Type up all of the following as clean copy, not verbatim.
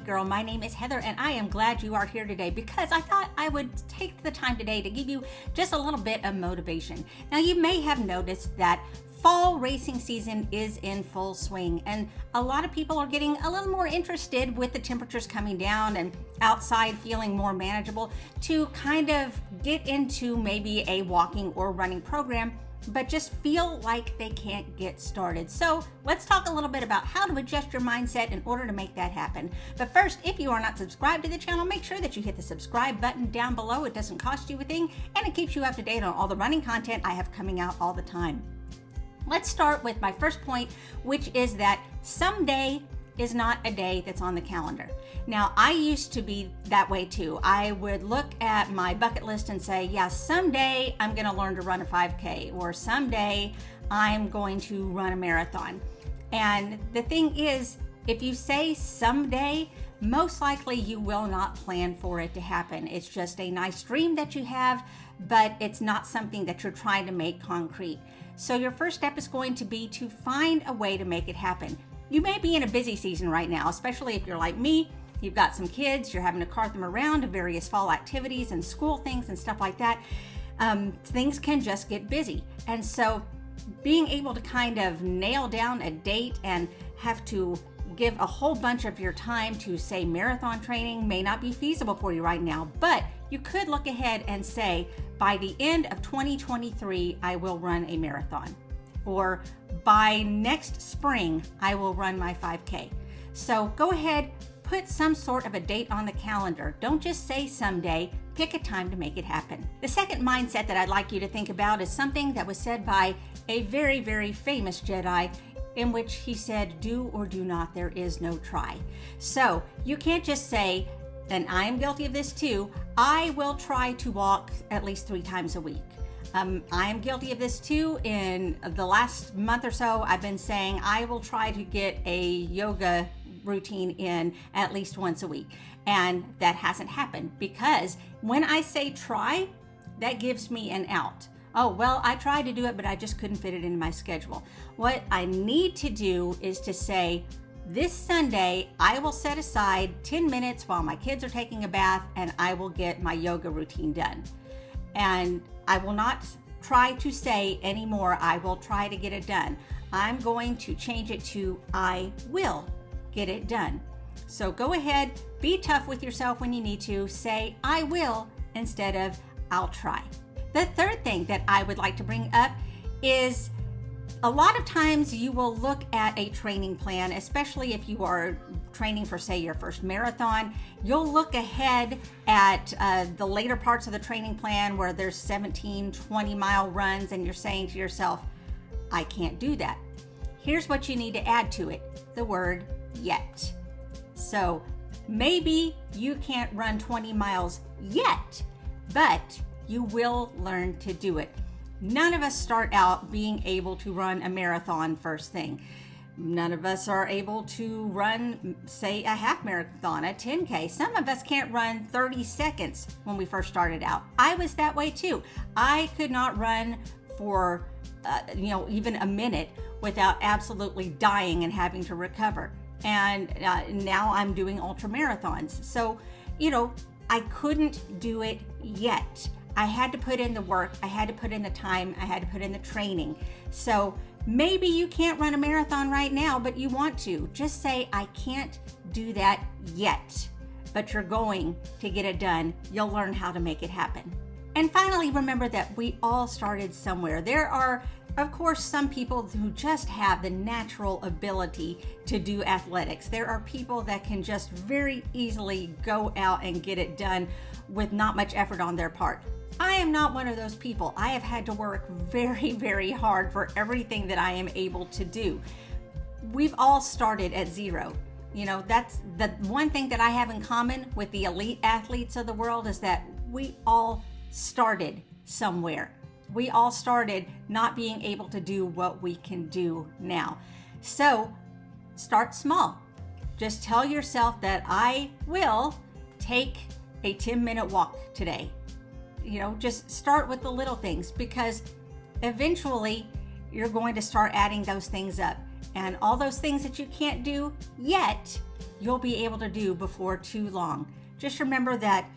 Girl. My name is Heather, and I am glad you are here today because I thought I would take the time today to give you just a little bit of motivation. Now, you may have noticed that fall racing season is in full swing, and a lot of people are getting a little more interested with the temperatures coming down and outside feeling more manageable to kind of get into maybe a walking or running program, but just feel like they can't get started. So let's talk a little bit about how to adjust your mindset in order to make that happen. But first, if you are not subscribed to the channel, make sure that you hit the subscribe button down below. It doesn't cost you a thing, and it keeps you up to date on all the running content I have coming out all the time. Let's start with my first point, which is that someday is not a day that's on the calendar. Now, I used to be that way too. I would look at my bucket list and say, yeah, someday I'm gonna learn to run a 5K, or someday I'm going to run a marathon. And the thing is, if you say someday, most likely you will not plan for it to happen. It's just a nice dream that you have, but it's not something that you're trying to make concrete. So your first step is going to be to find a way to make it happen. You may be in a busy season right now, especially if you're like me. You've got some kids, you're having to cart them around to various fall activities and school things and stuff like that. Things can just get busy. And so being able to kind of nail down a date and have to give a whole bunch of your time to, say, marathon training may not be feasible for you right now, but you could look ahead and say, by the end of 2023, I will run a marathon. Or by next spring, I will run my 5K. So go ahead, put some sort of a date on the calendar. Don't just say someday, pick a time to make it happen. The second mindset that I'd like you to think about is something that was said by a very, very famous Jedi, in which he said, do or do not, there is no try. So you can't just say, and I am guilty of this too, I will try to walk at least 3 times a week. I am guilty of this too. In the last month or so, I've been saying I will try to get a yoga routine in at least once a week. And that hasn't happened because when I say try, that gives me an out. Oh, well, I tried to do it, but I just couldn't fit it into my schedule. What I need to do is to say, this Sunday, I will set aside 10 minutes while my kids are taking a bath and I will get my yoga routine done. And I will not try to say anymore, I will try to get it done. I'm going to change it to, I will get it done. So go ahead, be tough with yourself when you need to. Say, I will, instead of, I'll try. The third thing that I would like to bring up is a lot of times you will look at a training plan, especially if you are training for, say, your first marathon. You'll look ahead at the later parts of the training plan where there's 17, 20-mile runs, and you're saying to yourself, I can't do that. Here's what you need to add to it, the word yet. So maybe you can't run 20 miles yet, but you will learn to do it. None of us start out being able to run a marathon first thing. None of us are able to run, say, a half marathon, a 10K. Some of us can't run 30 seconds when we first started out. I was that way too. I could not run for, even a minute without absolutely dying and having to recover. And now I'm doing ultramarathons. So, I couldn't do it yet. I had to put in the work, I had to put in the time, I had to put in the training. So maybe you can't run a marathon right now, but you want to. Just say, I can't do that yet, but you're going to get it done. You'll learn how to make it happen. And finally, remember that we all started somewhere. There are, of course, some people who just have the natural ability to do athletics. There are people that can just very easily go out and get it done with not much effort on their part. I am not one of those people. I have had to work very, very hard for everything that I am able to do. We've all started at zero. That's the one thing that I have in common with the elite athletes of the world, is that we all started somewhere. We all started not being able to do what we can do now. So start small. Just tell yourself that I will take a 10-minute walk today. Just start with the little things, because eventually you're going to start adding those things up. And all those things that you can't do yet, you'll be able to do before too long. Just remember that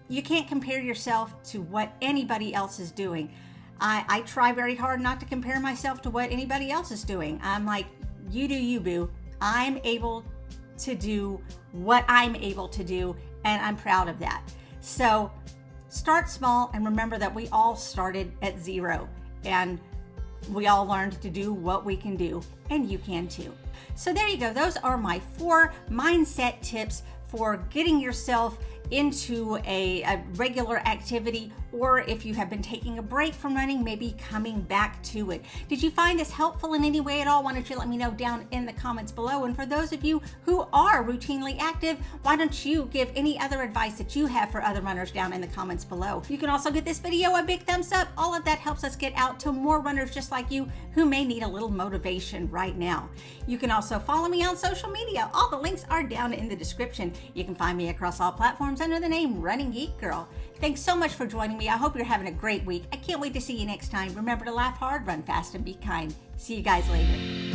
you can't compare yourself to what anybody else is doing. I try very hard not to compare myself to what anybody else is doing. I'm like, you do you, boo. I'm able to do what I'm able to do, and I'm proud of that. So start small, and remember that we all started at 0, and we all learned to do what we can do, and you can too. So there you go. Those are my 4 mindset tips for getting yourself into a regular activity, or if you have been taking a break from running, maybe coming back to it. Did you find this helpful in any way at all? Why don't you let me know down in the comments below? And for those of you who are routinely active, why don't you give any other advice that you have for other runners down in the comments below? You can also give this video a big thumbs up. All of that helps us get out to more runners just like you who may need a little motivation right now. You can also follow me on social media. All the links are down in the description. You can find me across all platforms under the name Running Geek Girl. Thanks so much for joining me. I hope you're having a great week. I can't wait to see you next time. Remember to laugh hard, run fast, and be kind. See you guys later.